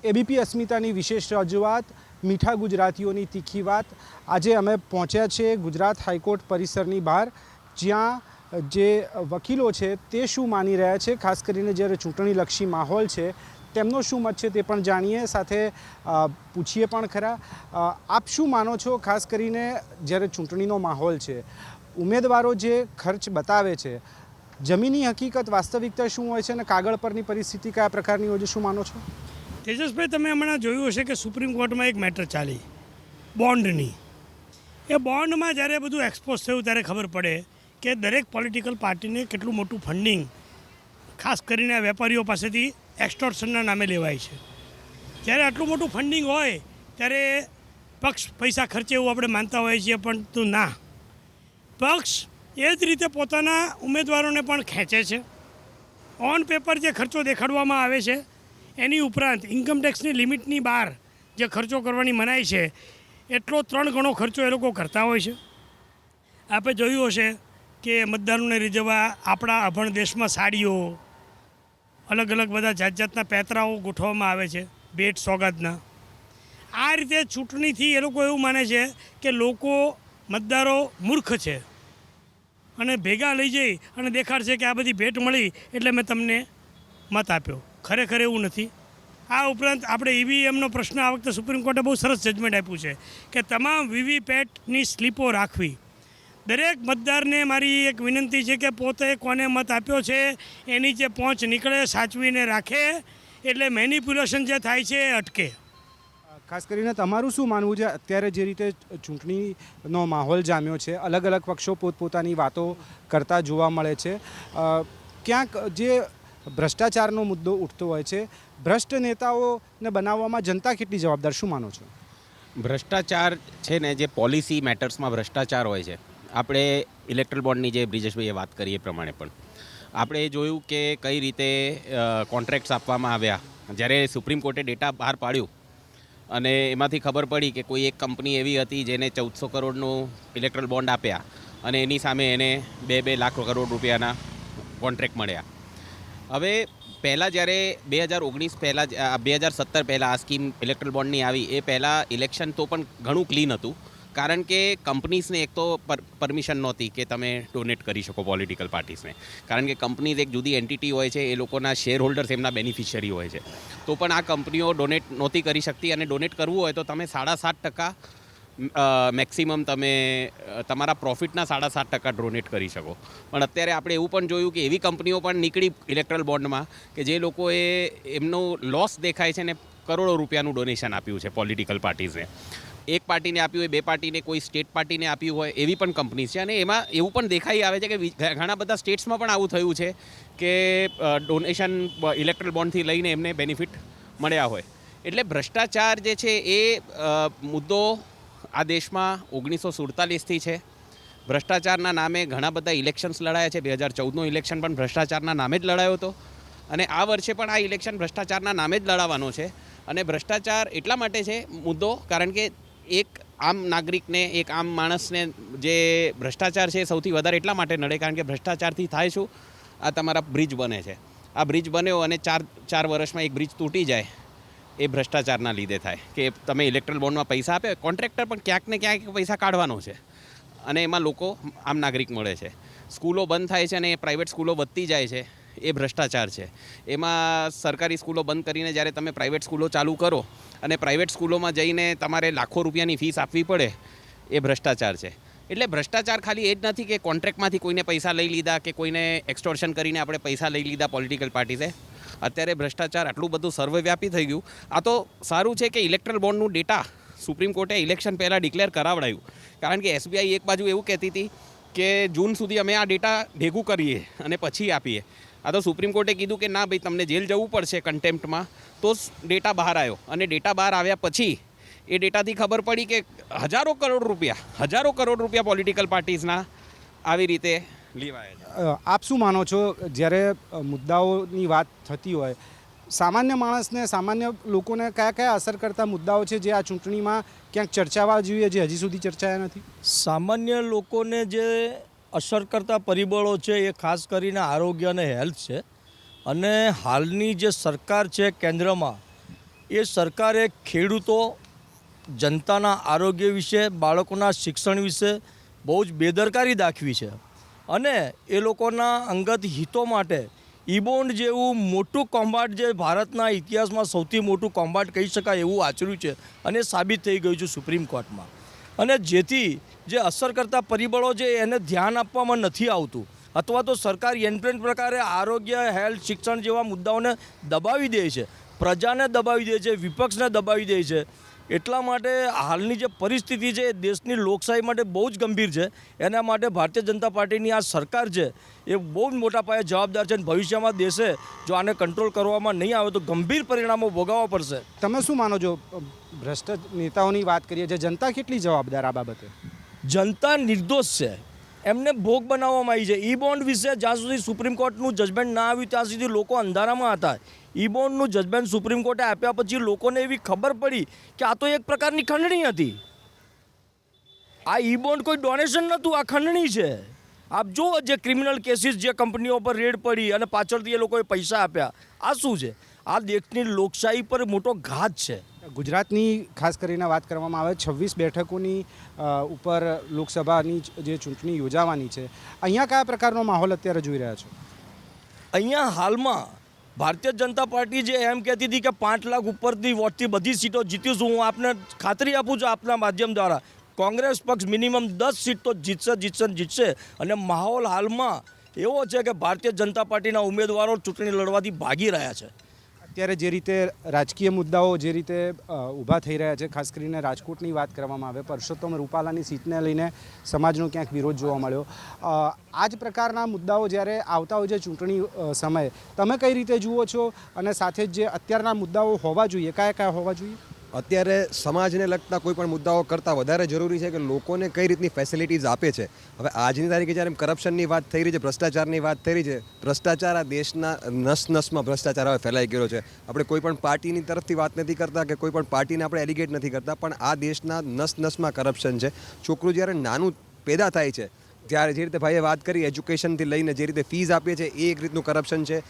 ABP અસ્મિતાની વિશેષ રજૂઆત મીઠા ગુજરાતીઓની તીખી વાત। આજે અમે પહોંચ્યા છે ગુજરાત હાઈકોર્ટ પરિસરની બહાર, જ્યાં જે વકીલો છે તે શું માની રહ્યા છે, ખાસ કરીને જ્યારે ચૂંટણીલક્ષી માહોલ છે તેમનો શું મત છે તે પણ જાણીએ, સાથે પૂછીએ પણ ખરા। આપ શું માનો છો, ખાસ કરીને જ્યારે ચૂંટણીનો માહોલ છે, ઉમેદવારો જે ખર્ચ બતાવે છે, જમીની હકીકત વાસ્તવિકતા શું હોય છે અને કાગળ પરની પરિસ્થિતિ કયા પ્રકારની હોય છે, શું માનો છો? તેજસભાઈ, તમે હમણાં જોયું હશે કે સુપ્રીમ કોર્ટમાં એક મેટર ચાલી બોન્ડની। એ બોન્ડમાં જ્યારે બધું એક્સપોઝ થયું ત્યારે ખબર પડે કે દરેક પોલિટિકલ પાર્ટીને કેટલું મોટું ફંડિંગ ખાસ કરીને વેપારીઓ પાસેથી એક્સટોર્શનના નામે લેવાય છે। જ્યારે આટલું મોટું ફંડિંગ હોય ત્યારે પક્ષ પૈસા ખર્ચે એવું આપણે માનતા હોઈએ છીએ, પણ તો ના, પક્ષ એ જ રીતે પોતાના ઉમેદવારોને પણ ખેંચે છે। ઓન પેપર જે ખર્ચો દેખાડવામાં આવે છે એની ઉપરાંત ઇન્કમટેક્સની લિમિટની બહાર જે ખર્ચો કરવાની મનાઈ છે એટલો 3 ગણો ખર્ચો એ લોકો કરતા હોય છે। આપણે જોયું હશે કે મતદારોને રીઝવવા આપણા અભણ દેશમાં સાડીઓ, અલગ અલગ બધા જાત જાતના પેતરાઓ ગોઠવવામાં આવે છે ભેટ સોગાદના। આ રીતે ચૂંટણીથી એ લોકો એવું માને છે કે લોકો મતદારો મૂર્ખ છે અને ભેગા લઈ જઈ અને દેખાડશે કે આ બધી ભેટ મળી એટલે મેં તમને મત આપ્યો। ખરેખર એવું નથી। આ ઉપરાંત આપણે ઈવીએમનો પ્રશ્ન આ વખતે સુપ્રીમ કોર્ટે બહુ સરસ જજમેન્ટ આપ્યું છે કે તમામ વીવીપેટની સ્લીપો રાખવી। દરેક મતદારને મારી એક વિનંતી છે કે પોતે કોને મત આપ્યો છે એની જે પહોંચ નીકળે સાચવીને રાખે, એટલે મેનિપ્યુલેશન જે થાય છે એ અટકે। ખાસ કરીને તમારું શું માનવું છે, અત્યારે જે રીતે ચૂંટણીનો માહોલ જામ્યો છે, અલગ અલગ પક્ષો પોતપોતાની વાતો કરતા જોવા મળે છે, ક્યાંક જે ભ્રષ્ટાચારનો મુદ્દો ઉઠતો હોય છે, ભ્રષ્ટ નેતાઓને બનાવવામાં જનતા કેટલી જવાબદાર, શું માનો છો? ભ્રષ્ટાચાર છે ને, જે પોલિસી મેટર્સમાં ભ્રષ્ટાચાર હોય છે, આપણે ઇલેક્ટ્રલ બોન્ડની જે બ્રિજેશભાઈએ વાત કરી એ પ્રમાણે પણ આપણે જોયું કે કઈ રીતે કોન્ટ્રાક્ટ્સ આપવામાં આવ્યા। જ્યારે સુપ્રીમ કોર્ટે ડેટા બહાર પાડ્યું અને એમાંથી ખબર પડી કે કોઈ એક કંપની એવી હતી જેને 1400 કરોડનું ઇલેક્ટ્રલ બોન્ડ આપ્યા અને એની સામે એને 2 લાખ કરોડ રૂપિયાના કોન્ટ્રાક્ટ મળ્યા। હવે પહેલાં જ્યારે 2019 પહેલાં 2017 પહેલાં આ સ્કીમ ઇલેક્ટ્રલ બોન્ડની આવી એ પહેલાં ઇલેક્શન તો પણ ઘણું ક્લીન હતું, કારણ કે કંપનીઝને એક તો પરમિશન નહોતી કે તમે ડોનેટ કરી શકો પોલિટિકલ પાર્ટીઝને, કારણ કે કંપનીઝ એક જુદી એન્ટિટી હોય છે, એ લોકોના શેર હોલ્ડર્સ એમના બેનિફિશિયરી હોય છે, તો પણ આ કંપનીઓ ડોનેટ નહોતી કરી શકતી। અને ડોનેટ કરવું હોય તો તમે 7.5% મેક્સિમમ તમે તમારા પ્રોફિટના 7.5% ડોનેટ કરી શકો। પણ અત્યારે આપણે એવું પણ જોયું કે એવી કંપનીઓ પણ નીકળી ઇલેક્ટ્રલ બોન્ડમાં કે જે લોકોએ એમનો લોસ દેખાય છે ને કરોડો રૂપિયાનું ડોનેશન આપ્યું છે પોલિટિકલ પાર્ટીઝને। એક પાર્ટીને આપ્યું હોય, 2 પાર્ટીને, કોઈ સ્ટેટ પાર્ટીને આપ્યું હોય, એવી પણ કંપની છે। અને એમાં એવું પણ દેખાઈ આવે છે કે ઘણા બધા સ્ટેટ્સમાં પણ આવું થયું છે કે ડોનેશન ઇલેક્ટ્રલ બોન્ડથી લઈને એમને બેનિફિટ મળ્યા હોય। એટલે ભ્રષ્ટાચાર જે છે એ મુદ્દો આ દેશમાં 1947થી છે। ભ્રષ્ટાચારના નામે ઘણા બધા ઇલેક્શન્સ લડાયા છે। 2014નો ઇલેક્શન પણ ભ્રષ્ટાચારના નામે જ લડાયો હતો અને આ વર્ષે પણ આ ઇલેક્શન ભ્રષ્ટાચારના નામે જ લડાવવાનો છે। અને ભ્રષ્ટાચાર એટલા માટે છે મુદ્દો, કારણ કે એક આમ નાગરિકને, એક આમ માણસને જે ભ્રષ્ટાચાર છે સૌથી વધારે એટલા માટે નડે કારણ કે ભ્રષ્ટાચારથી થાય શું, આ તમારા બ્રિજ બને છે, આ બ્રિજ બન્યો અને ચાર વર્ષમાં એક બ્રિજ તૂટી જાય, એ ભ્રષ્ટાચારના લીધે થાય કે તમે ઇલેક્ટ્રલ બોન્ડમાં પૈસા આપે, કોન્ટ્રાક્ટર પણ ક્યાંક ને ક્યાંક પૈસા કાઢવાનો છે અને એમાં લોકો આમ નાગરિક મળે છે। સ્કૂલો બંધ થાય છે અને પ્રાઇવેટ સ્કૂલો વધતી જાય છે, એ ભ્રષ્ટાચાર છે। એમાં સરકારી સ્કૂલો બંધ કરીને જ્યારે તમે પ્રાઇવેટ સ્કૂલો ચાલુ કરો અને પ્રાઇવેટ સ્કૂલોમાં જઈને તમારે લાખો રૂપિયાની ફીસ આપવી પડે, એ ભ્રષ્ટાચાર છે। એટલે ભ્રષ્ટાચાર ખાલી એ જ નથી કે કોન્ટ્રાક્ટમાંથી કોઈને પૈસા લઈ લીધા કે કોઈને એક્સટોર્શન કરીને આપણે પૈસા લઈ લીધા પોલિટિકલ પાર્ટીસે। અત્યારે ભ્રષ્ટાચાર આટલું બધું સર્વવ્યાપી થઈ ગયું। આ તો સારું છે કે ઇલેક્ટ્રલ બોન્ડનું ડેટા સુપ્રીમ કોર્ટે ઇલેક્શન પહેલાં ડિક્લેર કરાવડાયું, કારણ કે એસબીઆઈ એક બાજુ એવું કહેતી હતી કે જૂન સુધી અમે આ ડેટા ભેગું કરીએ અને પછી આપીએ। આ તો સુપ્રીમ કોર્ટે કીધું કે ના ભાઈ, તમને જેલ જવું પડશે કન્ટેમ્પ્ટમાં, તો ડેટા બહાર આવ્યો અને ડેટા બહાર આવ્યા પછી એ ડેટાથી ખબર પડી કે હજારો કરોડ રૂપિયા પોલિટિકલ પાર્ટીઝના આવી રીતે લેવાયા છે। આપ શું માનો છો, જ્યારે મુદ્દાઓની વાત થતી હોય, સામાન્ય માણસને, સામાન્ય લોકોને કયા કયા અસર કરતા મુદ્દાઓ છે જે આ ચૂંટણીમાં ક્યાંક ચર્ચાવા જોઈએ, જે હજી સુધી ચર્ચાયા નથી? સામાન્ય લોકોને જે અસર કરતા પરિબળો છે એ ખાસ કરીને આરોગ્ય અને હેલ્થ છે। અને હાલની જે સરકાર છે કેન્દ્રમાં, એ સરકારે ખેડૂતો, જનતાના આરોગ્ય વિશે, બાળકોના શિક્ષણ વિશે બહુ જ બેદરકારી દાખવી છે અને એ લોકોના અંગત હિતો માટે ઈ-બોન્ડ જેવું મોટું કોમ્બાટ જે ભારતના ઇતિહાસમાં સૌથી મોટું કોમ્બાટ કહી શકાય એવું આચર્યું છે અને સાબિત થઈ ગયું છે સુપ્રીમ કોર્ટમાં. અને જેથી જે અસર કરતા પરિબળો છે એને ધ્યાન આપવામાં નથી આવતું અથવા તો સરકાર એનપ્લેન પ્રકારે આરોગ્ય, હેલ્થ, શિક્ષણ જેવા મુદ્દાઓને દબાવી દે છે, પ્રજાને દબાવી દે છે, વિપક્ષને દબાવી દે છે. એટલા માટે હાલની જે પરિસ્થિતિ છે એ દેશની લોકશાહી માટે બહુ જ ગંભીર છે. એના માટે ભારતીય જનતા પાર્ટીની આ સરકાર છે એ બહુ જ મોટા પાયે જવાબદાર છે અને ભવિષ્યમાં દેશે જો આને કંટ્રોલ કરવામાં નહીં આવે તો ગંભીર પરિણામો ભોગવવા પડશે. તમે શું માનો છો, ભ્રષ્ટ નેતાઓની વાત કરીએ છીએ, જનતા કેટલી જવાબદાર આ બાબતે? જનતા નિર્દોષ છે, એમને ભોગ બનાવવામાં આવી છે. ઈ-બોન્ડ વિશે જ્યાં સુધી સુપ્રીમ કોર્ટનું જજમેન્ટ ના આવ્યું ત્યાં સુધી લોકો અંધારામાં હતા. ઈ-બોન્ડનું જજમેન્ટ સુપ્રીમ કોર્ટે આપ્યા પછી લોકોને એવી ખબર પડી કે આ તો એક પ્રકારની ખંડણી હતી. આ ઈ-બોન્ડ કોઈ ડોનેશન નહોતું, આ ખંડણી છે. આપ જુઓ જે ક્રિમિનલ કેસીસ જે કંપનીઓ પર રેડ પડી અને પાછળથી એ લોકોએ પૈસા આપ્યા, આ શું છે? આ દેશની લોકશાહી પર મોટો ઘાત છે. ગુજરાતની ખાસ કરીને વાત કરવામાં આવે 26 બેઠકોની ઉપર લોકસભાની જે ચૂંટણી યોજાવાની છે, અહીંયા કયા પ્રકારનો માહોલ અત્યારે જોઈ રહ્યા છો? અહીંયા હાલમાં ભારતીય જનતા પાર્ટી જે એમ કહેતી હતી કે 5 લાખ ઉપરની વોટથી બધી સીટો જીતીશું, હું આપને ખાતરી આપું છું આપના માધ્યમ દ્વારા, કોંગ્રેસ પક્ષ મિનિમમ 10 સીટ તો જીતશે. અને માહોલ હાલમાં એવો છે કે ભારતીય જનતા પાર્ટીના ઉમેદવારો ચૂંટણી લડવાથી ભાગી રહ્યા છે. અત્યારે જે રીતે રાજકીય મુદ્દાઓ જે રીતે ઊભા થઈ રહ્યા છે, ખાસ કરીને રાજકોટની વાત કરવામાં આવે, પરસોત્તમ રૂપાલાની સીટને લઈને સમાજનો ક્યાંક વિરોધ જોવા મળ્યો. આ જ પ્રકારના મુદ્દાઓ જ્યારે આવતા હોય છે ચૂંટણી સમયે, તમે કઈ રીતે જુઓ છો અને સાથે જ જે અત્યારના મુદ્દાઓ હોવા જોઈએ, કયા હોવા જોઈએ? અત્યારે સમાજને લગતા કોઈ પણ મુદ્દાઓ કરતાં વધારે જરૂરી છે કે લોકોને કઈ રીતની ફેસિલિટીઝ આપે છે. હવે આજની તારીખે જ્યારે કરપ્શનની વાત થઈ રહી છે, ભ્રષ્ટાચારની વાત થઈ રહી છે, ભ્રષ્ટાચાર આ દેશના નસમાં ભ્રષ્ટાચાર હવે ફેલાઈ ગયો છે. આપણે કોઈ પણ પાર્ટીની તરફથી વાત નથી કરતા કે કોઈ પણ પાર્ટીને આપણે એલિગેટ નથી કરતા, પણ આ દેશના નસમાં કરપ્શન છે. છોકરું જ્યારે નાનું પેદા થાય છે ત્યારે જે રીતે ભાઈએ વાત કરી, એજ્યુકેશનથી લઈને જે રીતે ફીઝ આપીએ છીએ એ એક રીતનું કરપ્શન છે.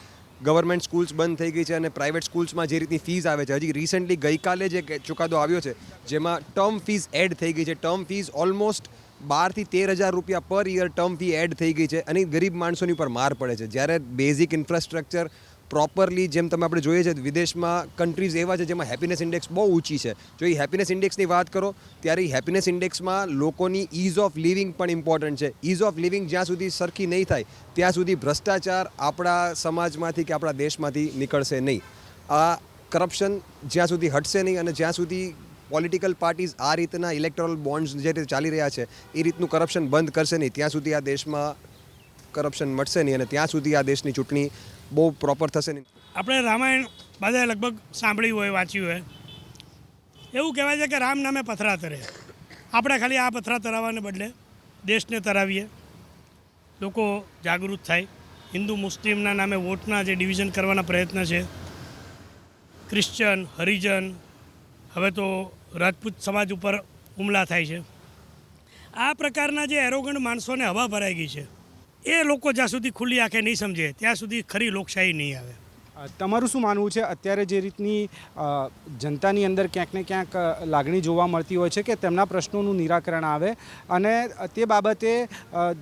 ગવર્મેન્ટ સ્કૂલ્સ બંધ થઈ ગઈ છે અને પ્રાઇવેટ સ્કૂલ્સમાં જે રીતની ફીઝ આવે છે, હજી રિસેન્ટલી ગઈકાલે જે ચુકાદો આવ્યો છે જેમાં ટર્મ ફીઝ એડ થઈ ગઈ છે. ટર્મ ફીઝ ઓલમોસ્ટ 12,000 થી 13,000 રૂપિયા પર યર ટર્મ ફી એડ થઈ ગઈ છે અને ગરીબ માણસોની ઉપર માર પડે છે. જ્યારે બેઝિક ઇન્ફ્રાસ્ટ્રક્ચર પ્રોપરલી, જેમ તમે આપણે જોઈએ છે વિદેશમાં કન્ટ્રીઝ એવા છે જેમાં હેપીનેસ ઇન્ડેક્સ બહુ ઊંચી છે. જો એ હેપીનેસ ઇન્ડેક્સની વાત કરો ત્યારે એ હેપીનેસ ઇન્ડેક્સમાં લોકોની ઇઝ ઓફ લિવિંગ પણ ઇમ્પોર્ટન્ટ છે. ઇઝ ઓફ લિવિંગ જ્યાં સુધી સરખી નહીં થાય ત્યાં સુધી ભ્રષ્ટાચાર આપણા સમાજમાંથી કે આપણા દેશમાંથી નીકળશે નહીં. આ કરપ્શન જ્યાં સુધી હટશે નહીં અને જ્યાં સુધી પોલિટિકલ પાર્ટીઝ આ રીતના ઇલેક્ટોરલ બોન્ડ્સ જે રીતે ચાલી રહ્યા છે એ રીતનું કરપ્શન બંધ કરશે નહીં ત્યાં સુધી આ દેશમાં કરપ્શન મટશે નહીં અને ત્યાં સુધી આ દેશની ચૂંટણી બહુ પ્રોપર થશે નહીં. આપણે રામાયણ બધાએ લગભગ સાંભળ્યું હોય, વાંચ્યું હોય. એવું કહેવાય છે કે રામ નામે પથરા તરે. આપણે ખાલી આ પથરા તરાવવાને બદલે દેશને તરાવીએ, લોકો જાગૃત થાય. હિન્દુ મુસ્લિમના નામે વોટના જે ડિવિઝન કરવાના પ્રયત્ન છે, ક્રિશ્ચન, હરિજન, હવે તો રાજપૂત સમાજ ઉપર હુમલા થાય છે. આ પ્રકારના જે એરોગન્ટ માણસોને હવા ભરાઈ ગઈ છે, એ લોકો જ્યાં સુધી ખુલ્લી આંખે નહીં સમજે ત્યાં સુધી ખરી લોકશાહી નહીં આવે. તમારું શું માનવું છે? અત્યારે જે રીતની જનતાની અંદર ક્યાંક ને ક્યાંક લાગણી જોવા મળતી હોય છે કે તેમના પ્રશ્નોનું નિરાકરણ આવે અને તે બાબતે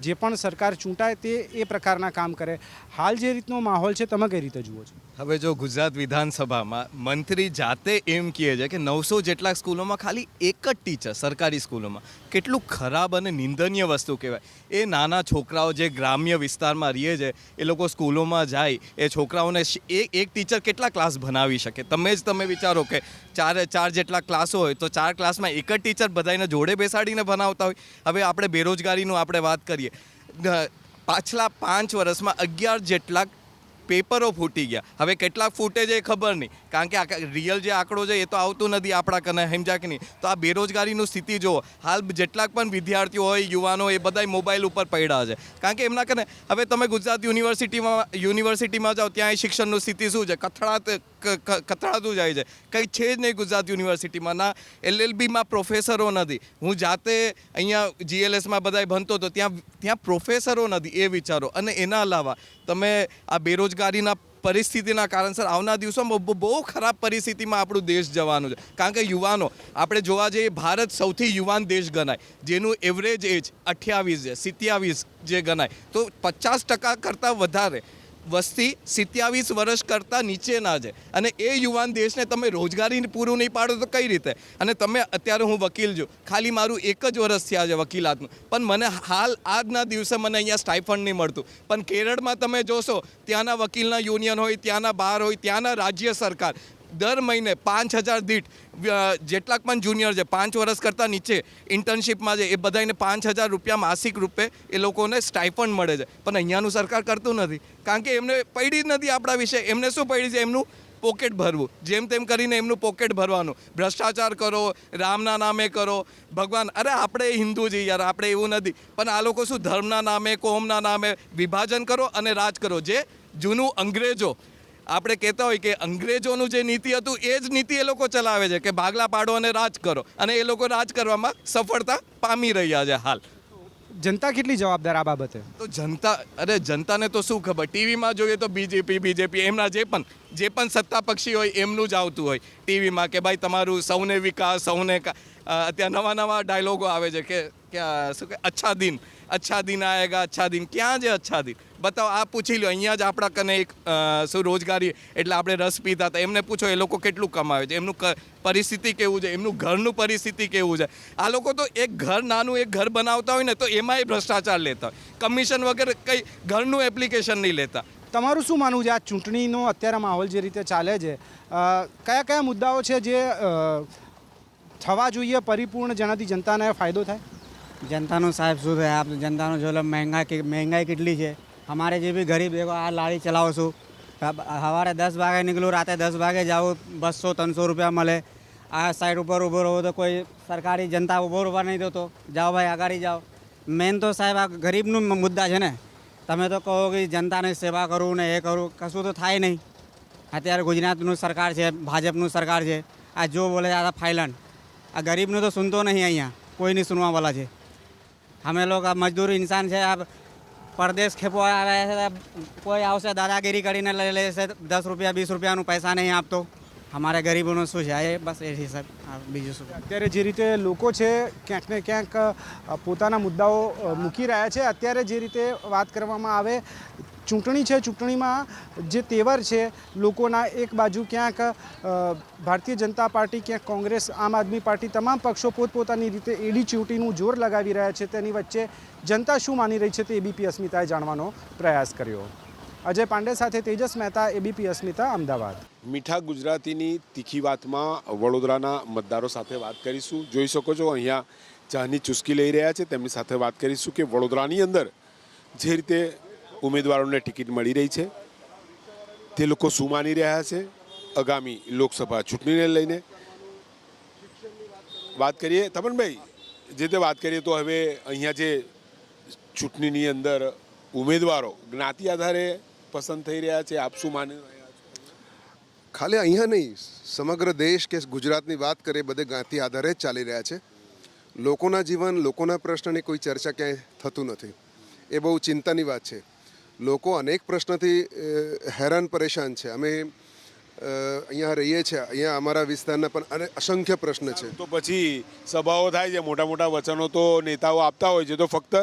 જે પણ સરકાર ચૂંટાય તે એ પ્રકારના કામ કરે. હાલ જે રીતનો માહોલ છે તમે કઈ રીતે જુઓ છો? હવે જો ગુજરાત વિધાનસભામાં મંત્રી જાતે એમ કહે છે કે 900 જેટલા સ્કૂલોમાં ખાલી એક જ ટીચર સરકારી સ્કૂલોમાં, કેટલું ખરાબ અને નિંદનીય વસ્તુ કહેવાય. એ નાના છોકરાઓ જે ગ્રામ્ય વિસ્તારમાં રહે છે એ લોકો સ્કૂલોમાં જાય, એ છોકરાઓને એક ટીચર કેટલા ક્લાસ ભણાવી શકે? તમે વિચારો કે ચાર જેટલા ક્લાસો હોય તો 4 ક્લાસમાં એક જ ટીચર બધાને જોડે બેસાડીને ભણાવતા હોય. હવે આપણે બેરોજગારીનું આપણે વાત કરીએ, પાછલા 5 વર્ષમાં 11 જેટલા પેપરો ફૂટી ગયા. હવે કેટલાક ફૂટે છે એ ખબર નહીં, કારણ કે રિયલ જે આંકડો છે એ તો આવતું નથી આપણા કને, સમજ્યા કે નહીં? તો આ બેરોજગારીનું સ્થિતિ જુઓ. હાલ જેટલાક પણ વિદ્યાર્થીઓ હોય, યુવાનો, એ બધા મોબાઈલ ઉપર પડ્યા છે, કારણ કે એમના કને હવે તમે ગુજરાત યુનિવર્સિટીમાં જાઓ ત્યાં શિક્ષણનું સ્થિતિ શું છે? કથળાતું જાય છે. કંઈ છે જ નહીં ગુજરાત યુનિવર્સિટીમાં. ના LLBમાં પ્રોફેસરો નથી. હું જાતે અહીંયા GLSમાં બધાય ભણતો હતો, ત્યાં પ્રોફેસરો નથી, એ વિચારો. અને એના અલાવા તમે આ બેરોજગારીના પરિસ્થિતિના કારણસર આવનાર દિવસોમાં બહુ ખરાબ પરિસ્થિતિમાં આપણું દેશ જવાનું છે. કારણ કે યુવાનો આપણે જોવા જઈએ, ભારત સૌથી યુવાન દેશ ગણાય, જેનું એવરેજ એજ 28 છે, 27 જે ગણાય, તો 50% કરતાં વધારે વસ્તી 27 વર્ષ કરતાં નીચેના છે. અને એ યુવાન દેશને તમે રોજગારી પૂરું નહીં પાડો તો કઈ રીતે? અને તમે અત્યારે, હું વકીલ છું, ખાલી મારું 1 જ વર્ષ થયા છે વકીલાતનું, પણ મને હાલ આજના દિવસે મને અહીંયા સ્ટાઇફંડ નહીં મળતું. પણ કેરળમાં તમે જોશો, ત્યાંના વકીલના યુનિયન હોય, ત્યાંના બાર હોય, ત્યાંના રાજ્ય સરકાર દર મહિને 5,000 દીઠ જેટલાક પણ જુનિયર છે, 5 વર્ષ કરતાં નીચે ઇન્ટર્નશીપમાં છે, એ બધાને 5,000 રૂપિયા માસિક રૂપે એ લોકોને સ્ટાઇફંડ મળે છે. પણ અહીંયાનું સરકાર કરતું નથી, કારણ કે એમને પડી જ નથી આપણા વિશે. એમને શું પડી છે? એમનું પોકેટ ભરવું, જેમ તેમ કરીને એમનું પોકેટ ભરવાનું. ભ્રષ્ટાચાર કરો, રામના નામે કરો, ભગવાન, અરે આપણે હિન્દુ છીએ યાર, આપણે એવું નથી. પણ આ લોકો શું ધર્મના નામે, કોમના નામે વિભાજન કરો અને રાજ કરો. જે જૂનું અંગ્રેજો આપણે કહેતા હોય કે અંગ્રેજોનું જે નીતિ હતું એ જ નીતિ એ લોકો ચલાવે છે, કે ભાગલા પાડો અને રાજ કરો. અને એ લોકો રાજ કરવામાં સફળતા પામી રહ્યા છે હાલ. જનતા કેટલી જવાબદાર આ બાબતે? તો જનતાને તો શું ખબર? ટીવીમાં જોઈએ તો બીજેપી એમના જે પણ સત્તા પક્ષી હોય એમનું જ આવતું હોય ટીવીમાં, કે ભાઈ તમારું સૌને વિકાસ, સૌને અત્યારે નવા ડાયલોગો આવે છે કે શું કે અચ્છા દિન આયેગા, અચ્છા દિન. ક્યાં છે અચ્છા દિન? બતાવો. આ પૂછી લો, અહીંયા જ આપણા કને એક શું રોજગારી, એટલે આપણે રસ પીતા હતા, એમને પૂછો એ લોકો કેટલું કમાવે છે, એમનું પરિસ્થિતિ કેવું છે, એમનું ઘરનું પરિસ્થિતિ કેવું છે. આ લોકો તો નાનું એક ઘર બનાવતા હોય ને તો એમાંય ભ્રષ્ટાચાર લેતા હોય, કમિશન વગર કંઈ ઘરનું એપ્લિકેશન નહીં લેતા. તમારું શું માનવું છે આ ચૂંટણીનો અત્યારે માહોલ જે રીતે ચાલે છે, કયા કયા મુદ્દાઓ છે જે થવા જોઈએ પરિપૂર્ણ, જેનાથી જનતાને ફાયદો થાય? जनता साहब શું થાય? આપ જનતાનો જો મહેંગાઈ કેટલી છે. અમારે જે બી ગરીબ દેખો, આ લારી ચલાવું છું, સવારે 10 વાગે નીકળું, રાતે 10 વાગે જાઉં, 200-300 રૂપિયા મળે. આ સાઈડ ઉપર ઊભો રહો તો કોઈ સરકારી જનતા ઊભો રહેવા નહીં દેતો. જાઓ ભાઈ, આગળ જાઓ. મેન તો સાહેબ આ ગરીબનું મુદ્દા છે ને. તમે તો કહો કે જનતાને સેવા કરું ને એ કરું, કશું તો થાય નહીં. અત્યારે ગુજરાતનું સરકાર છે, ભાજપનું સરકાર છે. આ જો બોલે આ ફાઇલન્ડ, આ ગરીબનું તો સુનતો નહીં, અહીંયા કોઈ નહીં સુનવાવાળા છે. અમે લોકો આ મજદૂર ઇન્સાન છે. આ પરદેશ ખેપો આવે છે, કોઈ આવશે દાદાગીરી કરીને લઈ લેશે, 10 રૂપિયા 20 રૂપિયાનું પૈસા નહીં આપતો. અમારે ગરીબોનું શું છે? એ બસ એ હિસાબ, બીજું શું. અત્યારે જે રીતે લોકો છે ક્યાંક ને ક્યાંક પોતાના મુદ્દાઓ મૂકી રહ્યા છે. અત્યારે જે રીતે વાત કરવામાં આવે, ચૂંટણી છે, ચૂંટણીમાં જે તેવર છે લોકોના, એક બાજુ ક્યાંક ભારતીય જનતા પાર્ટી, ક્યાંક કોંગ્રેસ, આમ આદમી પાર્ટી, તમામ પક્ષો પોતપોતાની રીતે એડી ચીવટીનું જોર લગાવી રહ્યા છે. તેની વચ્ચે જનતા શું માની રહી છે તે એબીપી અસ્મિતાએ જાણવાનો પ્રયાસ કર્યો. અજય પાંડે સાથે તેજસ મહેતા, એબીપી અસ્મિતા, અમદાવાદ. મીઠા ગુજરાતીની તીખી વાતમાં વડોદરાના મતદારો સાથે વાત કરીશું. જોઈ શકો છો અહીંયા ચાની ચુસ્કી લઈ રહ્યા છે. તેમની સાથે વાત કરીશું કે વડોદરાની અંદર જે રીતે ઉમેદવારોને ટિકિટ મળી રહી છે તે લોકો શું માની રહ્યા છે આગામી લોકસભા ચૂંટણીને લઈને. વાત કરીએ તપનભાઈ, જે તે વાત કરીએ તો હવે અહીંયા જે ચૂંટણીની અંદર ઉમેદવારો જ્ઞાતિ આધારે પસંદ થઈ રહ્યા છે, આપ શું માની રહ્યા છો? ખાલી અહીંયા નહીં, સમગ્ર દેશ કે ગુજરાતની વાત કરીએ, બધે જ્ઞાતિ આધારે જ ચાલી રહ્યા છે. લોકોના જીવન, લોકોના પ્રશ્નની કોઈ ચર્ચા ક્યાંય થતું નથી. એ બહુ ચિંતાની વાત છે. લોકો અનેક પ્રશ્નોથી હેરાન પરેશાન છે. અમે અહીંયા રહીએ છીએ, અહીંયા અમારા વિસ્તારના પણ અસંખ્ય પ્રશ્ન છે. તો પછી સભાઓ થાય છે, મોટા મોટા વચનો તો નેતાઓ આપતા હોય છે, તો ફક્ત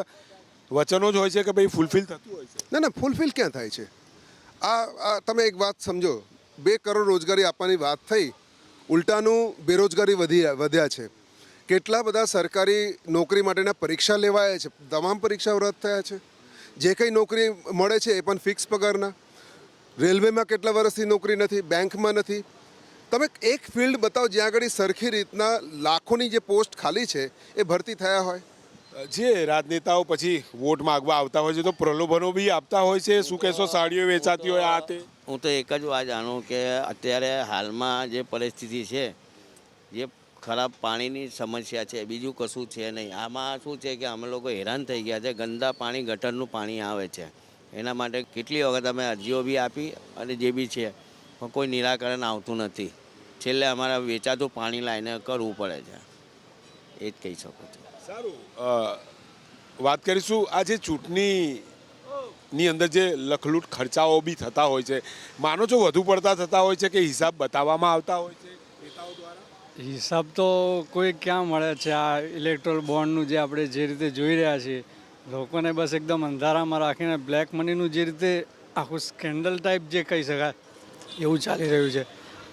વચનો જ હોય છે કે ભાઈ ફૂલફિલ થતું હોય છે? ના, ફૂલફિલ ક્યાં થાય છે? આ તમે એક વાત સમજો, 2 કરોડ રોજગારી આપવાની વાત થઈ, ઉલટાનું બેરોજગારી વધ્યા છે. કેટલા બધા સરકારી નોકરી માટેના પરીક્ષા લેવાયા છે, તમામ પરીક્ષાઓ રદ થયા છે. જે કંઈ નોકરી મળે છે એ પણ ફિક્સ પગારના. રેલવેમાં કેટલા વર્ષથી નોકરી નથી, બેંકમાં નથી. તમે એક ફિલ્ડ બતાવો જ્યાં આગળ સરખી રીતના લાખોની જે પોસ્ટ ખાલી છે એ ભરતી થયા હોય. જે રાજનેતાઓ પછી વોટ માગવા આવતા હોય છે તો પ્રલોભનો બી આપતા હોય છે. શું કહેશો? સાડીઓ વેચાતી હોય આ તે. હું તો એક જ વાત જાણું કે અત્યારે હાલમાં જે પરિસ્થિતિ છે, જે ખરાબ પાણીની સમસ્યા છે, બીજું કશું છે નહીં. આમાં શું છે કે અમે લોકો હેરાન થઈ ગયા છે. ગંદા પાણી, ગટરનું પાણી આવે છે. એના માટે કેટલી વખત અમે અરજીઓ બી આપી અને જે બી છે, પણ કોઈ નિરાકરણ આવતું નથી. છેલ્લે અમારે વેચાતું પાણી લાવીને કરવું પડે છે. એ જ કહી શકો છો. સારું, વાત કરીશું. આ જે ચૂંટણી ની અંદર જે લખલૂટ ખર્ચાઓ બી થતા હોય છે, માનો છો વધુ પડતા થતા હોય છે કે હિસાબ બતાવવામાં આવતા હોય છે નેતાઓ દ્વારા? હિસાબ તો કોઈ ક્યાં મળે છે? આ ઇલેક્ટ્રોલ બોન્ડનું જે આપણે જે રીતે જોઈ રહ્યા છીએ, લોકોને બસ એકદમ અંધારામાં રાખીને બ્લેક મનીનું જે રીતે આખું સ્કેન્ડલ ટાઈપ જે કહી શકાય એવું ચાલી રહ્યું છે.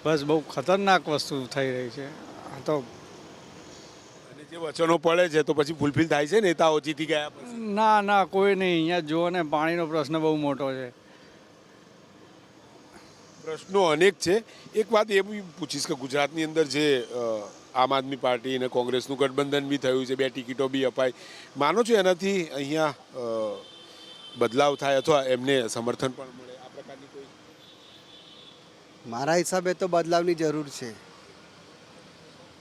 બસ બહુ ખતરનાક વસ્તુ થઈ રહી છે આ તો. અને જે વચનો પડે છે તો પછી ફૂલફિલ થાય છે નેતાઓ જીતી ગયા પછી? ના ના, કોઈ નહીં. અહીંયા જુઓ ને, પાણીનો પ્રશ્ન બહુ મોટો છે. પ્રશ્નો અનેક છે. એક વાત એ બી પૂછીશ કે ગુજરાતની અંદર જે આમ આદમી પાર્ટી અને કોંગ્રેસનું ગઠબંધન બી થયું છે, 2 ટિકિટો બી અપાઈ, માનો છો એનાથી અહીંયા બદલાવ થાય અથવા એમને સમર્થન પણ મળે આ પ્રકારની કોઈ? મારા હિસાબે તો બદલાવની જરૂર છે.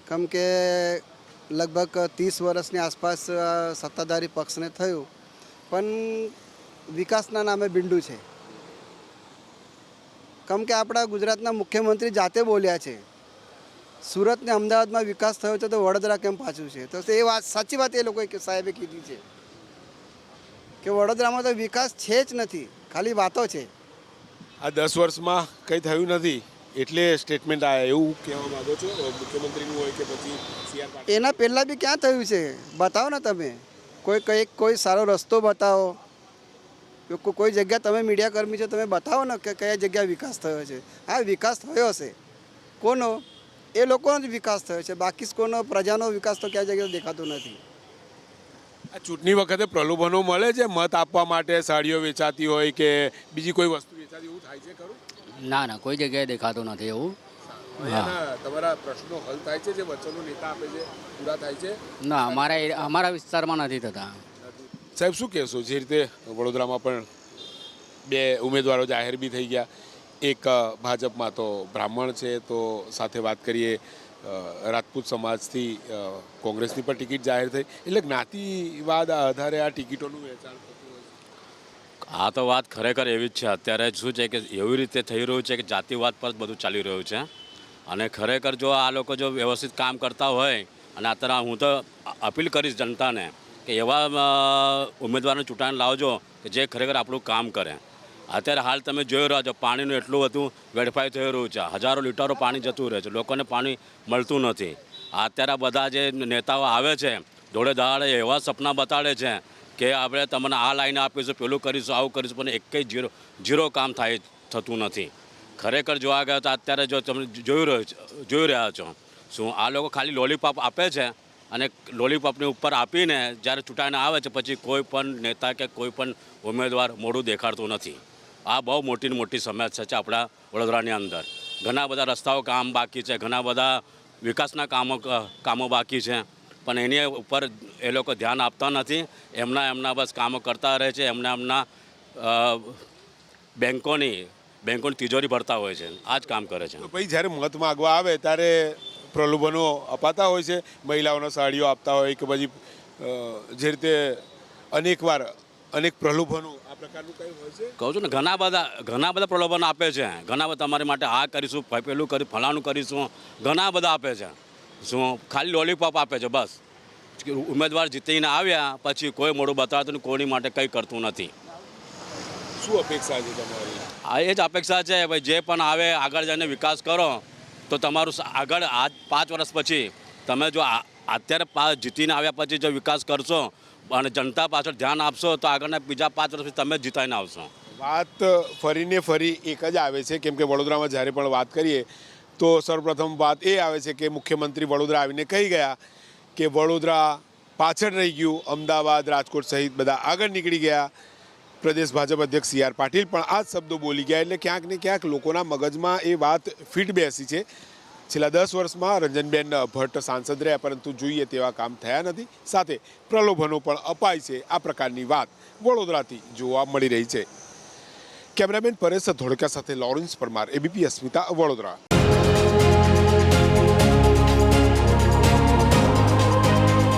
કેમ કે લગભગ 30 વર્ષની આસપાસ સત્તાધારી પક્ષને થયું, પણ વિકાસના નામે બિંડું છે. કેમ કે આપણા ગુજરાતના મુખ્યમંત્રી જાતે બોલ્યા છે, સુરત ને અમદાવાદમાં વિકાસ થયો છે તો વડોદરા કેમ પાછું છે? તો એ વાત સાચી વાત એ લોકોએ સાહેબે કીધી છે કે વડોદરામાં તો વિકાસ છે જ નથી, ખાલી વાતો છે. આ 10 વર્ષમાં કંઈ થયું નથી એટલે સ્ટેટમેન્ટ આવ્યા એવું કહેવા માંગો છો? મુખ્યમંત્રીનું હોય કે પછી CR પાટીલ? એના પહેલાં બી ક્યાં થયું છે? બતાવો ને તમે. કોઈ સારો રસ્તો બતાવો, કોઈ જગ્યા, તમે મીડિયા કર્મી છો, તમે બતાવો ને કે કયા જગ્યાએ વિકાસ થયો છે. હા, વિકાસ થયો હશે. કોનો? એ લોકોનો જ વિકાસ થયો છે, બાકી કોનો પ્રજાનો વિકાસ તો ક્યાં જગ્યાએ દેખાતો નથી. આ ચૂંટણી વખતે પ્રલોભનો મળે છે મત આપવા માટે? સાડીઓ વેચાતી હોય કે બીજી કોઈ વસ્તુ વેચાતી, એવું થાય છે ખરું? ના ના, કોઈ જગ્યાએ દેખાતું નથી એવું. તમારા પ્રશ્નો હલ થાય છે? જે વચનો નેતા આપે છે પૂરા થાય છે? ના, અમારા વિસ્તારમાં નથી થતા. સાહેબ શું કહેશો? જે રીતે વડોદરામાં પણ 2 ઉમેદવારો જાહેર બી થઈ ગયા, એક ભાજપમાં તો બ્રાહ્મણ છે, તો સાથે વાત કરીએ રાજપૂત સમાજથી કોંગ્રેસની પણ ટિકિટ જાહેર થઈ, એટલે જ્ઞાતિવાદ આધારે આ ટિકિટોનું વેચાણ થતું હોય છે. આ તો વાત ખરેખર એવી જ છે. અત્યારે શું છે કે એવી રીતે થઈ રહ્યું છે કે જાતિવાદ પર જ બધું ચાલી રહ્યું છે. અને ખરેખર જો આ લોકો જો વ્યવસ્થિત કામ કરતા હોય, અને અત્યારે હું તો અપીલ કરીશ જનતાને કે એવા ઉમેદવારને ચૂંટાઈને લાવજો કે જે ખરેખર આપણું કામ કરે. અત્યારે હાલ તમે જોઈ રહ્યા છો, પાણીનું એટલું બધું વેડફાઈ થઈ રહ્યું છે. હજારો લીટરો પાણી જતું રહે છે, લોકોને પાણી મળતું નથી. અત્યારે બધા જે નેતાઓ આવે છે દોડે દાડે એવા સપના બતાડે છે કે આપણે તમને આ લાઈન આપીશું, પેલું કરીશું, આવું કરીશું, પણ એક ઝીરો કામ થતું નથી. ખરેખર જોવા ગયા તો અત્યારે જો તમે જોઈ રહ્યા છો, શું આ લોકો ખાલી લોલીપોપ આપે છે, અને લોલીપોપની ઉપર આપીને જ્યારે ચૂંટાઈને આવે છે પછી કોઈ પણ નેતા કે કોઈ પણ ઉમેદવાર મોઢું દેખાડતું નથી. આ બહુ મોટી સમસ્યા છે આપણા વડોદરાની અંદર. ઘણા બધા રસ્તાઓ કામ બાકી છે, ઘણા બધા વિકાસના કામો બાકી છે, પણ એની ઉપર એ લોકો ધ્યાન આપતા નથી. એમના બસ કામો કરતા રહે છે. એમના બેંકોની તિજોરી ભરતા હોય છે, આ જ કામ કરે છે. પછી જ્યારે મત માગવા આવે ત્યારે પ્રલોભનો અપાતા હોય છે, મહિલાઓને સાડીઓ આપતા હોય કે પછી જે રીતે અનેક પ્રલોભનો આ પ્રકારનું કંઈ હોય છે? કહું છું ને, ઘણા બધા પ્રલોભનો આપે છે. ઘણા બધા તમારી માટે આ કરીશું, પેલું કરીશું, ફલાણું કરીશું, ઘણા બધા આપે છે. શું ખાલી લોલીપોપ આપે છે બસ. ઉમેદવાર જીતીને આવ્યા પછી કોઈ મોડું બતાવતું, કોઈની માટે કંઈ કરતું નથી. શું અપેક્ષા છે તમારી? આ એ જ અપેક્ષા છે ભાઈ, જે પણ આવે આગળ જઈને વિકાસ કરો તો તમારું આગળ 5 વર્ષ પછી તમે જો અત્યારે જીતીને આવ્યા પછી જો વિકાસ કરશો અને જનતા પાછળ ધ્યાન આપશો તો આગળના બીજા 5 વર્ષ પછી તમે જ જીતાઈને આવશો. વાત ફરીને ફરી એક જ આવે છે, કેમ કે વડોદરામાં જ્યારે પણ વાત કરીએ તો સર્વપ્રથમ વાત એ આવે છે કે મુખ્યમંત્રી વડોદરા આવીને કહી ગયા કે વડોદરા પાછળ રહી ગયું, અમદાવાદ, રાજકોટ સહિત બધા આગળ નીકળી ગયા. પ્રદેશ ભાજપ અધ્યક્ષ CR પાટીલ પણ આ જ શબ્દો બોલી ગયા, એટલે ક્યાંક ને ક્યાંક લોકોના મગજમાં એ વાત ફિટ બેસી છે. છેલ્લા 10 વર્ષમાં રંજનબેન ભટ્ટ સાંસદ રહ્યા, પરંતુ જોઈએ તેવા કામ થયા નથી. સાથે પ્રલોભનો પણ અપાય છે, આ પ્રકારની વાત વડોદરાથી જોવા મળી રહી છે. કેમેરામેન પરેશ ધોળકા સાથે લોરેન્સ પરમાર, ABP અસ્મિતા, વડોદરા.